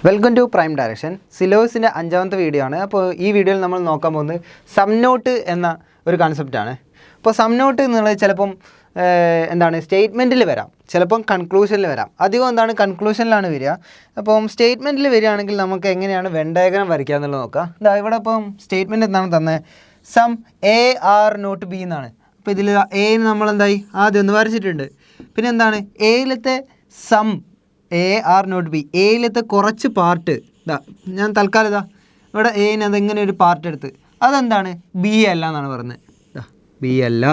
Welcome to prime direction. സിലബസിൻ്റെ 5ാമത്തെ video ആണ്. അപ്പോൾ ഈ വീഡിയോയിൽ നമ്മൾ നോക്കാൻ പോകുന്നത് സം നോട്ട് എന്ന ഒരു കൺസെപ്റ്റാണ്. അപ്പോൾ സം നോട്ട് എന്നുള്ളത് ചിലപ്പം സ്റ്റേറ്റ്മെൻറ്റിൽ വരാം, ചിലപ്പം കൺക്ലൂഷനിൽ വരാം. അധികം കൺക്ലൂഷനിലാണ് വരിക. അപ്പം സ്റ്റേറ്റ്മെൻറ്റിൽ വരികയാണെങ്കിൽ നമുക്ക് എങ്ങനെയാണ് വെൻ ഡയഗ്രം വരയ്ക്കുക എന്നുള്ളത് നോക്കാം. ഇവിടെ ഇപ്പം സ്റ്റേറ്റ്മെൻറ്റ് എന്താണ് തന്നെ, some A are not B എന്നാണ്. അപ്പോൾ ഇതിൽ എ നമ്മൾ ആദ്യം ഒന്ന് വരച്ചിട്ടുണ്ട്. പിന്നെ എന്താണ് എയിലത്തെ some A are not B, എയിലത്തെ കുറച്ച് പാർട്ട് ഞാൻ തൽക്കാലം ഇവിടെ എന് അതെങ്ങനെ ഒരു പാർട്ട് എടുത്ത് അതെന്താണ് ബി അല്ല എന്നാണ് പറഞ്ഞത്. ബി അല്ല,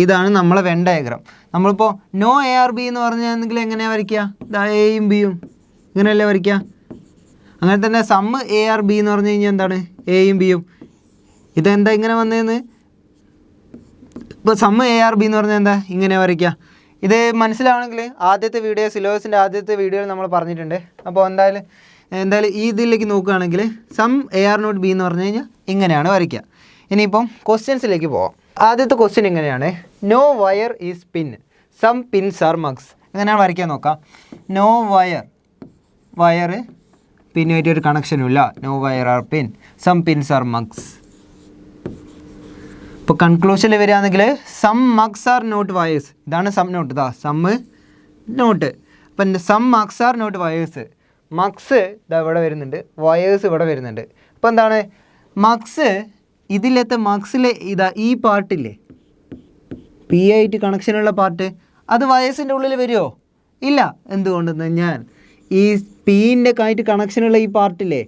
ഇതാണ് നമ്മളെ വെൻ ഡയഗ്രാം. നമ്മളിപ്പോൾ നോ എ ആർ ബി എന്ന് പറഞ്ഞെങ്കിൽ എങ്ങനെയാണ് വരയ്ക്കുക? എയും ബിയും ഇങ്ങനെയല്ലേ വരയ്ക്കുക. അങ്ങനെ തന്നെ സം എ ആർ ബി എന്ന് പറഞ്ഞു കഴിഞ്ഞാൽ എന്താണ് എയും ബിയും. ഇതെന്താ ഇങ്ങനെ വന്നതെന്ന്, ഇപ്പോൾ സം എ ആർ ബി എന്ന് പറഞ്ഞാൽ എന്താ ഇങ്ങനെ വരയ്ക്കുക. ഇത് മനസ്സിലാവണമെങ്കിൽ ആദ്യത്തെ വീഡിയോ, സിലബസിൻ്റെ ആദ്യത്തെ വീഡിയോയിൽ നമ്മൾ പറഞ്ഞിട്ടുണ്ട്. അപ്പോൾ എന്തായാലും ഈ ഇതിലേക്ക് നോക്കുകയാണെങ്കിൽ some A are not B എന്ന് പറഞ്ഞു കഴിഞ്ഞാൽ ഇങ്ങനെയാണ് വരയ്ക്കുക. ഇനിയിപ്പം ക്വസ്റ്റ്യൻസിലേക്ക് പോവാം. ആദ്യത്തെ ക്വസ്റ്റ്യൻ ഇങ്ങനെയാണ്, no wire is pin, some pins are mugs. എങ്ങനെയാണ് വരയ്ക്കാൻ നോക്കാം. നോ വയർ പിന്നുമായിട്ട് ഒരു കണക്ഷനും ഇല്ല. No wire are pin, some pins are mugs. ഇപ്പോൾ കൺക്ലൂഷനിൽ വരികയാണെങ്കിൽ some mugs are not wires. ഇതാണ് സം നോട്ട്, സം നോട്ട്. അപ്പം some mugs are not wires. Mugs ഇവിടെ വരുന്നുണ്ട്, വയേഴ്സ് ഇവിടെ വരുന്നുണ്ട്. അപ്പോൾ എന്താണ് മഗ്സ്, ഇതിലത്തെ മഗ്സിലെ ഈ പാർട്ടില്ലേ, പി ആയിട്ട് കണക്ഷനുള്ള പാർട്ട്, അത് വയേഴ്സിൻ്റെ ഉള്ളിൽ വരുമോ? ഇല്ല. എന്തുകൊണ്ടെന്ന് ഞാൻ ഈ പീൻ്റെ ആയിട്ട് കണക്ഷനുള്ള ഈ പാർട്ടില്ലേ,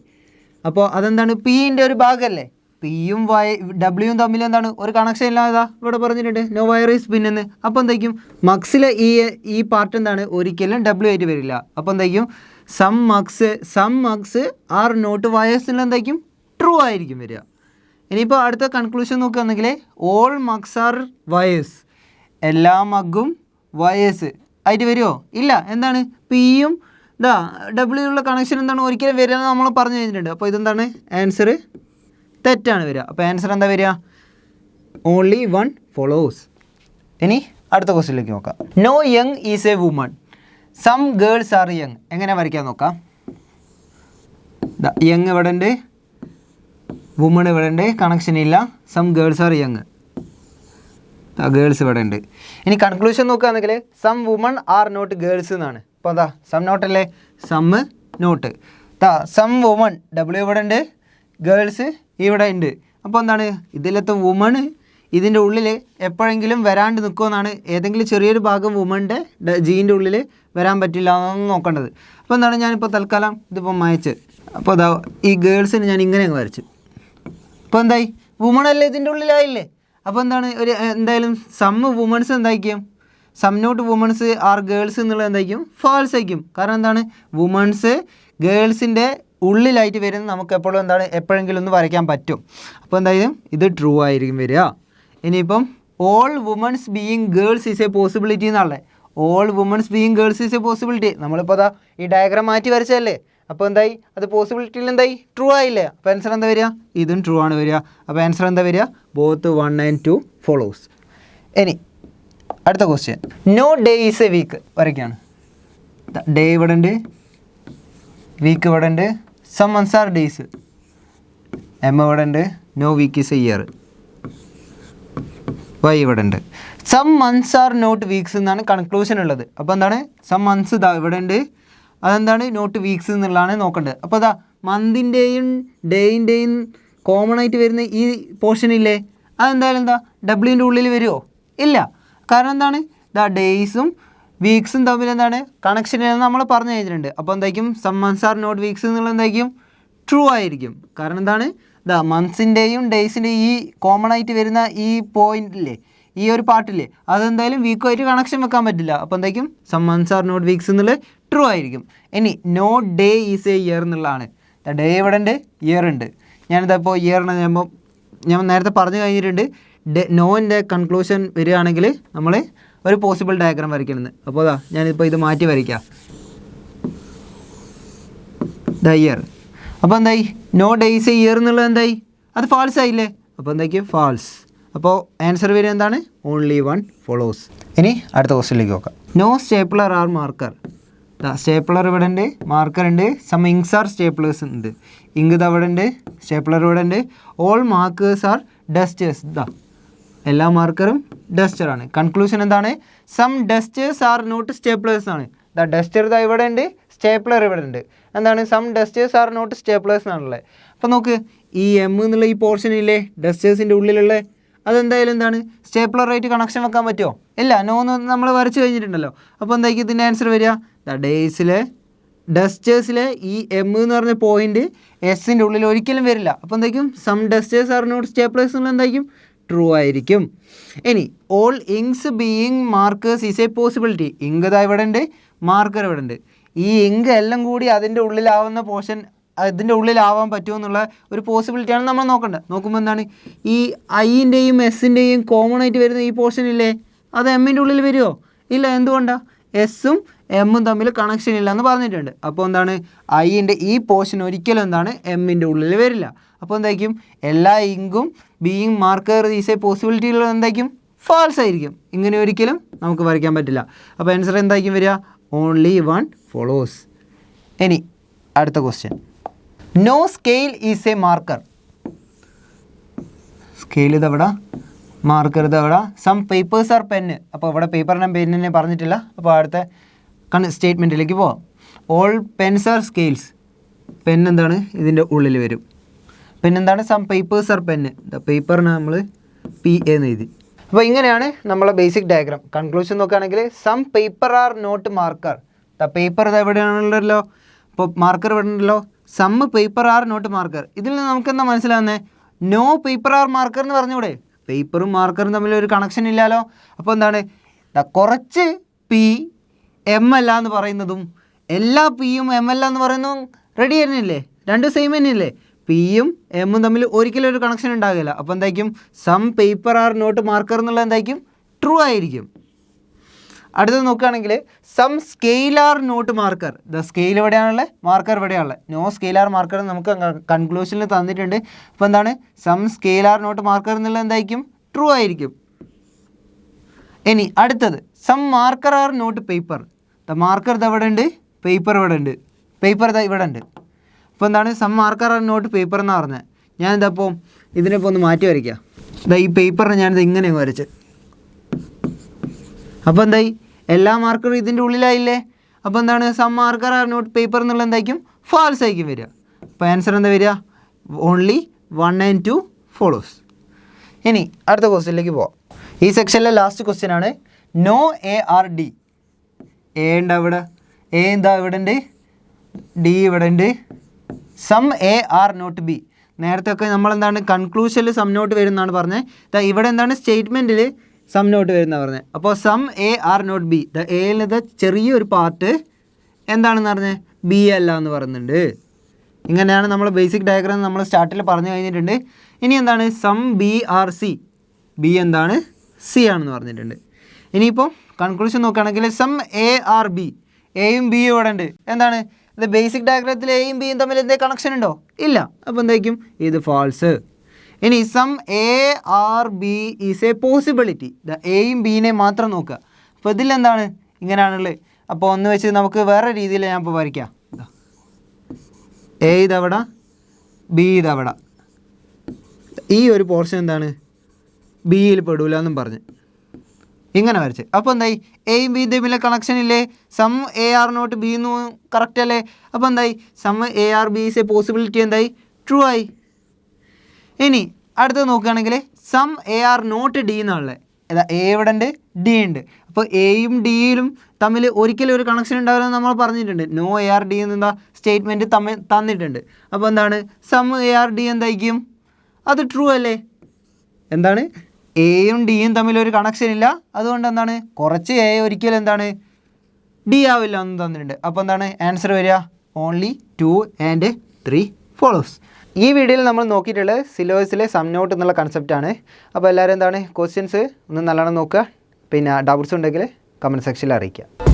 അപ്പോൾ അതെന്താണ് പീൻ്റെ ഒരു ഭാഗമല്ലേ. പിയും ഡബ്ല്യൂയും തമ്മിൽ എന്താണ് ഒരു കണക്ഷൻ ഇല്ലാതെ ഇവിടെ പറഞ്ഞിട്ടുണ്ട് നോ വയർ ഈസ് പിൻ എന്ന്. അപ്പോൾ എന്തായിരിക്കും മഗ്സിലെ ഈ പാർട്ട് എന്താണ് ഒരിക്കലും ഡബ്ല്യു ആയിട്ട് വരില്ല. അപ്പോൾ എന്തായിരിക്കും some mugs are not wires എന്തായിരിക്കും ട്രൂ ആയിരിക്കും വരിക. ഇനിയിപ്പോൾ അടുത്ത കൺക്ലൂഷൻ നോക്കുകയാണെങ്കിൽ ഓൾ മഗ്സ് ആർ വയേഴ്സ്, എല്ലാ മഗ്ഗും വയേഴ്സ് ആയിട്ട് വരുമോ? ഇല്ല. എന്താണ് പിയും ഡബ്ല്യു ഉള്ള കണക്ഷൻ എന്താണ് ഒരിക്കലും വരിക എന്ന് നമ്മൾ പറഞ്ഞു കഴിഞ്ഞിട്ടുണ്ട്. അപ്പോൾ ഇതെന്താണ് ആൻസർ തെറ്റാണ് വരിക. അപ്പോൾ ആൻസർ എന്താ വരിക? Only one follows. ഇനി അടുത്ത ക്വസ്റ്റ്യനിലേക്ക് നോക്കാം. No young is a woman, some girls are young. എങ്ങനെ വരയ്ക്കാൻ നോക്കാം. യങ് ഇവിടെ ഉണ്ട്, വുമൺ ഇവിടെ ഉണ്ട്, കണക്ഷൻ ഇല്ല. Some girls are young, girls ഇവിടെ ഉണ്ട്. ഇനി കൺക്ലൂഷൻ നോക്കുകയാണെങ്കിൽ some woman are not girls എന്നാണ്. അപ്പോൾ സം നോട്ടല്ലേ, some not. Some woman W ഇവിടെ ഉണ്ട്, ഗേൾസ് ഇവിടെ ഉണ്ട്. അപ്പോൾ എന്താണ് ഇതിലത്തെ വുമൺ ഇതിൻ്റെ ഉള്ളിൽ എപ്പോഴെങ്കിലും വരാണ്ട് നിൽക്കുമെന്നാണ്. ഏതെങ്കിലും ചെറിയൊരു ഭാഗം വുമൻ്റെ ജീൻ്റെ ഉള്ളിൽ വരാൻ പറ്റില്ല എന്നൊന്നും നോക്കേണ്ടത്. അപ്പോൾ എന്താണ് ഞാനിപ്പോൾ തൽക്കാലം ഇതിപ്പോൾ മായച്ച്. അപ്പോൾ ഈ ഗേൾസിന് ഞാൻ ഇങ്ങനെ അങ്ങ് വരച്ചു. അപ്പോൾ എന്തായി വുമൺ അല്ലേ ഇതിൻ്റെ ഉള്ളിലായില്ലേ. അപ്പോൾ എന്താണ് എന്തായാലും സം വുമൺസ് എന്തായിരിക്കും, some not womens are girls എന്നുള്ളത് എന്തായിരിക്കും ഫാൾസ് ആയിരിക്കും. കാരണം എന്താണ് വുമൺസ് ഗേൾസിൻ്റെ ഉള്ളിലായിട്ട് വരുന്നത് നമുക്ക് എപ്പോഴും എപ്പോഴെങ്കിലും ഒന്ന് വരയ്ക്കാൻ പറ്റും. അപ്പോൾ എന്തായാലും ഇത് ട്രൂ ആയിരിക്കും വരിക. ഇനിയിപ്പം all womans being girls is a possibility എന്നാണല്ലേ. All womans being girls is a possibility. നമ്മളിപ്പോൾ ഈ ഡയഗ്രാം മാറ്റി വരച്ചതല്ലേ. അപ്പോൾ എന്തായി അത് പോസിബിലിറ്റിയിൽ ട്രൂ ആയില്ലേ. അപ്പോൾ ആൻസർ എന്താ വരിക? ഇതും ട്രൂ ആണ് വരിക. അപ്പോൾ ആൻസർ എന്താ വരിക? Both 1 and 2 follows. ഇനി അടുത്ത question, no day is a week വരയ്ക്കുകയാണ്. ഡേ ഇവിടെ ഉണ്ട്, വീക്ക് ഇവിടെ ഉണ്ട്. Some months are days, M ഇവിടെ ഉണ്ട്. No week is a year, Y ഇവിടെ ഉണ്ട്. Some months are not weeks എന്നാണ് കൺക്ലൂഷൻ ഉള്ളത്. അപ്പോൾ എന്താണ് സം മന്ത്സ് ഇവിടെ ഉണ്ട്, അതെന്താണ് നോട്ട് വീക്സ് എന്നുള്ളതാണ് നോക്കേണ്ടത്. അപ്പോൾ മന്തിൻ്റെയും ഡേയിൻ്റെയും കോമൺ ആയിട്ട് വരുന്ന ഈ പോർഷൻ ഇല്ലേ, അതെന്തായാലും ഡബ്ല്യൂൻ്റെ ഉള്ളിൽ വരുമോ? ഇല്ല. കാരണം എന്താണ് ഡേയ്സും വീക്സും തമ്മിൽ കണക്ഷൻ നമ്മൾ പറഞ്ഞു കഴിഞ്ഞിട്ടുണ്ട്. അപ്പോൾ എന്തായിരിക്കും some months are not weeks എന്നുള്ളത് എന്തായിരിക്കും ട്രൂ ആയിരിക്കും. കാരണം എന്താണ് മന്ത്സിൻ്റെയും ഡേയ്സിൻ്റെയും ഈ കോമൺ ആയിട്ട് വരുന്ന ഈ പോയിന്റില്ലേ, ഈ ഒരു പാർട്ടില്ലേ, അതെന്തായാലും വീക്കുമായിട്ട് കണക്ഷൻ വെക്കാൻ പറ്റില്ല. അപ്പോൾ എന്തായിരിക്കും some months are not weeks എന്നുള്ളത് ട്രൂ ആയിരിക്കും. ഇനി no day is a year എന്നുള്ളതാണ്. ഡേ ഇവിടെ ഉണ്ട്, ഇയർ ഉണ്ട്. ഞാനിപ്പോൾ ഇയറിനെ ഞാൻ നേരത്തെ പറഞ്ഞു കഴിഞ്ഞിട്ടുണ്ട്. നോൻ്റെ കൺക്ലൂഷൻ വരികയാണെങ്കിൽ നമ്മൾ ഒരു പോസിബിൾ ഡയഗ്രാം വരയ്ക്കണമെന്ന്. അപ്പോൾ ഞാനിപ്പോൾ ഇത് മാറ്റി വരയ്ക്കാം. ഇയർ. അപ്പോൾ എന്തായി നോ ഡേയ്സ് എ ഇയർ എന്നുള്ളത് എന്തായി അത് ഫാൾസ് ആയില്ലേ. അപ്പോൾ എന്തായിരിക്കും ഫാൾസ്. അപ്പോൾ ആൻസർ വരിക എന്താണ്? Only one follows. ഇനി അടുത്ത ക്വസ്റ്റ്യനിലേക്ക് നോക്കാം. No stapler are marker, stapler ഇവിടെ ഉണ്ട്, മാർക്കർ ഉണ്ട്, സം ഇങ്ക്സ് ആർ സ്റ്റേപ്ലേഴ്സ് ഉണ്ട്. ഇങ്ക് ഇത് അവിടെ ഉണ്ട്, സ്റ്റേപ്ലർ ഇവിടെ ഉണ്ട്. All markers are dusters. എല്ലാ മാർക്കറും ഡസ്റ്ററാണ്. കൺക്ലൂഷൻ എന്താണ്? Some dusters are not staplers ആണ്. ഡസ്റ്റർ ഇതാ ഇവിടെ ഉണ്ട്, സ്റ്റേപ്ലർ ഇവിടെ ഉണ്ട്. എന്താണ്? Some dusters are not staplers എന്നാണുള്ളത്. അപ്പോൾ നോക്ക്, ഈ എം എന്നുള്ള ഈ പോർഷൻ ഇല്ലേ ഡസ്റ്റേഴ്സിൻ്റെ ഉള്ളിലുള്ള, അതെന്തായാലും എന്താണ് സ്റ്റേപ്ലറായിട്ട് കണക്ഷൻ വെക്കാൻ പറ്റുമോ? ഇല്ല. നോ എന്ന് നമ്മൾ വരച്ച് കഴിഞ്ഞിട്ടുണ്ടല്ലോ. അപ്പോൾ എന്തായിരിക്കും ഇതിൻ്റെ ആൻസർ വരിക? ഡേയ്സിലെ ഡസ്റ്റേഴ്സിലെ ഈ എം എന്ന് പറഞ്ഞ പോയിന്റ് എസിൻ്റെ ഉള്ളിൽ ഒരിക്കലും വരില്ല. അപ്പോൾ എന്തായിരിക്കും? Some dusters are not staplers എന്നുള്ള എന്തായിരിക്കും? ട്രൂ ആയിരിക്കും. ഇനി all inks being markers is a possibility. Ink ഇതാ ഇവിടെ ഉണ്ട്, മാർക്കർ ഇവിടെ ഉണ്ട്. ഈ ഇങ്ക് എല്ലാം കൂടി അതിൻ്റെ ഉള്ളിലാവുന്ന പോർഷൻ അതിൻ്റെ ഉള്ളിലാവാൻ പറ്റുമോ എന്നുള്ള ഒരു പോസിബിലിറ്റിയാണ് നമ്മൾ നോക്കേണ്ടത്. നോക്കുമ്പോൾ എന്താണ്? ഈ ഐൻ്റെയും എസിൻ്റെയും കോമൺ ആയിട്ട് വരുന്ന ഈ പോർഷൻ ഇല്ലേ, അത് എമ്മിൻ്റെ ഉള്ളിൽ വരുമോ? ഇല്ല. എന്തുകൊണ്ടാണ്? എസ്സും എമ്മും തമ്മിൽ കണക്ഷൻ ഇല്ല എന്ന് പറഞ്ഞിട്ടുണ്ട്. അപ്പോൾ എന്താണ്? ഐൻ്റെ ഈ പോർഷൻ ഒരിക്കലും എന്താണ് എമ്മിൻ്റെ ഉള്ളിൽ വരില്ല. അപ്പോൾ എന്തായിരിക്കും? എല്ലാ ഇങ്കും being marker is a possibility ഉള്ളത് എന്തായിരിക്കും? ഫാൾസ് ആയിരിക്കും. ഇങ്ങനെ ഒരിക്കലും നമുക്ക് വരയ്ക്കാൻ പറ്റില്ല. അപ്പോൾ ആൻസർ എന്തായിരിക്കും വരിക? Only one follows. ഇനി അടുത്ത question. No scale is a marker. Scale ഇതെവിടെ, മാർക്കർ ഇതെവിടെ, സം പേപ്പേഴ്സ് ആർ പെന്ന്. അപ്പോൾ ഇവിടെ പേപ്പറിനെ പെന്നിനെ പറഞ്ഞിട്ടില്ല. അപ്പോൾ അടുത്ത സ്റ്റേറ്റ്മെൻറ്റിലേക്ക് പോവാം. All pens are scales. Pen എന്താണ്? ഇതിൻ്റെ ഉള്ളിൽ വരും. പെൻ എന്താണ്? Some papers are pen. പേപ്പറിന് നമ്മൾ പി എന്ന് എഴുതി. അപ്പോൾ ഇങ്ങനെയാണ് നമ്മളെ ബേസിക് ഡയഗ്രാം. കൺക്ലൂഷൻ നോക്കുകയാണെങ്കിൽ some paper are not marker. Paper ഇത് എവിടെയാണല്ലോ, അപ്പോൾ മാർക്കർ ഇവിടെ ഉണ്ടല്ലോ. Some paper are not marker. ഇതിൽ നിന്ന് നമുക്ക് എന്താ മനസ്സിലാവുന്നത്? നോ പേപ്പർ ആർ മാർക്കർ എന്ന് പറഞ്ഞൂടെ? പേപ്പറും മാർക്കറും തമ്മിൽ ഒരു കണക്ഷൻ ഇല്ലല്ലോ. അപ്പോൾ എന്താണ്? കുറച്ച് പി എം അല്ല എന്ന് പറയുന്നതും എല്ലാ പിയും എം അല്ല എന്ന് പറയുന്നതും റെഡി ആയിരുന്നില്ലേ? രണ്ട് സെയിം തന്നെയല്ലേ? പിയും എമ്മും തമ്മിൽ ഒരിക്കലും ഒരു കണക്ഷൻ ഉണ്ടാകില്ല. അപ്പോൾ എന്തായിരിക്കും? Some paper are not marker എന്നുള്ളത് എന്തായിരിക്കും? ട്രൂ ആയിരിക്കും. അടുത്തത് നോക്കുകയാണെങ്കിൽ some scale are not marker. Scale എവിടെയാണുള്ളത്? മാർക്കർ എവിടെയാണുള്ളത്? നോ സ്കെയിൽ ആർ മാർക്കർ നമുക്ക് കൺക്ലൂഷനിൽ തന്നിട്ടുണ്ട്. അപ്പോൾ എന്താണ്? Some scale are not marker എന്നുള്ളത് എന്തായിരിക്കും? ട്രൂ ആയിരിക്കും. ഇനി അടുത്തത് some marker are not paper. Marker ഇത് എവിടെ ഉണ്ട്, പേപ്പർ ഇവിടെ ഉണ്ട്. പേപ്പർ ഇതാ ഇവിടെ ഉണ്ട്. അപ്പോൾ എന്താണ്? Some marker are not paper എന്ന് പറഞ്ഞത്. ഞാൻ ഇതപ്പോൾ ഇതിനിപ്പോൾ ഒന്ന് മാറ്റി വരയ്ക്കുക. ഈ പേപ്പറിനെ ഞാനിത് ഇങ്ങനെ വരച്ച്. അപ്പോൾ എന്തായി? എല്ലാ മാർക്കറും ഇതിൻ്റെ ഉള്ളിലായില്ലേ? അപ്പോൾ എന്താണ്? Some marker are not paper എന്നുള്ള എന്തായിരിക്കും? ഫാൾസ് ആയിരിക്കും വരിക. അപ്പോൾ ആൻസർ എന്താ വരിക? Only 1 and 2 follows. ഇനി അടുത്ത ക്വസ്റ്റ്യനിലേക്ക് പോവാം. ഈ സെക്ഷനിലെ ലാസ്റ്റ് ക്വസ്റ്റ്യൻ ആണ്. No A are D. A ഉണ്ട് അവിടെ, എ എന്താ ഇവിടെ ഉണ്ട്, ഡി ഇവിടെ ഉണ്ട്. Some A are not B. നേരത്തെ ഒക്കെ നമ്മളെന്താണ് കൺക്ലൂഷനിൽ സം നോട്ട് വരുന്നതാണ് പറഞ്ഞത്. ഇവിടെ എന്താണ് സ്റ്റേറ്റ്മെൻറ്റിൽ സം നോട്ട് വരുന്ന പറഞ്ഞത്. അപ്പോൾ some A are not B. എയിൽ ഇത് ചെറിയൊരു പാർട്ട് എന്താണെന്ന് പറഞ്ഞത്? ബി അല്ല എന്ന് പറയുന്നുണ്ട്. ഇങ്ങനെയാണ് നമ്മൾ ബേസിക് ഡയഗ്രാം നമ്മൾ സ്റ്റാർട്ടിൽ പറഞ്ഞു കഴിഞ്ഞിട്ടുണ്ട്. ഇനി എന്താണ്? Some B are C. B എന്താണ്? സി ആണെന്ന് പറഞ്ഞിട്ടുണ്ട്. ഇനിയിപ്പോൾ കൺക്ലൂഷൻ നോക്കുകയാണെങ്കിൽ സം എ ആർ ബി. എയും ബിയും ഇവിടെ ഉണ്ട്. എന്താണ്? ഇത് ബേസിക് ഡയഗ്രാമത്തിൽ എയും ബിയും തമ്മിൽ എന്തെങ്കിലും കണക്ഷൻ ഉണ്ടോ? ഇല്ല. അപ്പോൾ എന്തായിരിക്കും? ഇത് ഫാൾസ്. ഇനി some A are B is a possibility. എയും ബീനെ മാത്രം നോക്കുക. അപ്പോൾ ഇതിലെന്താണ്? ഇങ്ങനെയാണുള്ളത്. അപ്പോൾ ഒന്ന് വെച്ച് നമുക്ക് വേറെ രീതിയിൽ ഞാൻ ഇപ്പോൾ വരയ്ക്കാം. എ ഇതവിടെ, ബി ഇതവിടെ. ഈ ഒരു പോർഷൻ എന്താണ്? ബിയിൽ പെടൂല എന്നും പറഞ്ഞ് ഇങ്ങനെ വരച്ച്. അപ്പോൾ എന്തായി? എയും ബിയും തമ്മിലെ കണക്ഷൻ ഇല്ലേ? Some A are not B എന്ന് കറക്റ്റ് അല്ലേ? അപ്പോൾ എന്തായി? Some A are B is a possibility എന്തായി? ട്രൂ ആയി. ഇനി അടുത്തത് നോക്കുകയാണെങ്കിൽ some A are not D എന്നുള്ളത്. ഏതാ? എ ഇവിടെ ഉണ്ട്, ഡി ഉണ്ട്. അപ്പോൾ എയും ഡിയിലും തമ്മിൽ ഒരിക്കലും ഒരു കണക്ഷൻ ഉണ്ടാവില്ലെന്ന് നമ്മൾ പറഞ്ഞിട്ടുണ്ട്. നോ എ ആർ ഡി എന്താ സ്റ്റേറ്റ്മെൻറ്റ് തന്നിട്ടുണ്ട്. അപ്പോൾ എന്താണ്? സം എ ആർ ഡി എന്തായിരിക്കും? അത് ട്രൂ അല്ലേ? എന്താണ്? എയും ഡിയും തമ്മിൽ ഒരു കണക്ഷൻ ഇല്ല. അതുകൊണ്ട് എന്താണ്? കുറച്ച് എ ഒരിക്കലും എന്താണ്? ഡി ആവില്ല എന്ന് തന്നിട്ടുണ്ട്. അപ്പോൾ എന്താണ് ആൻസർ വരിക? Only 2 and 3 follows. ഈ വീഡിയോയിൽ നമ്മൾ നോക്കിയിട്ടുള്ളത് സിലബസിലെ സം നോട്ട് എന്നുള്ള കൺസെപ്റ്റാണ്. അപ്പോൾ എല്ലാവരും എന്താണ് ക്വസ്റ്റ്യൻസ് ഒന്ന് നല്ലോണം നോക്കുക. പിന്നെ ഡൗട്ട്സ് ഉണ്ടെങ്കിൽ കമൻറ്റ് സെക്ഷനിൽ അറിയിക്കുക.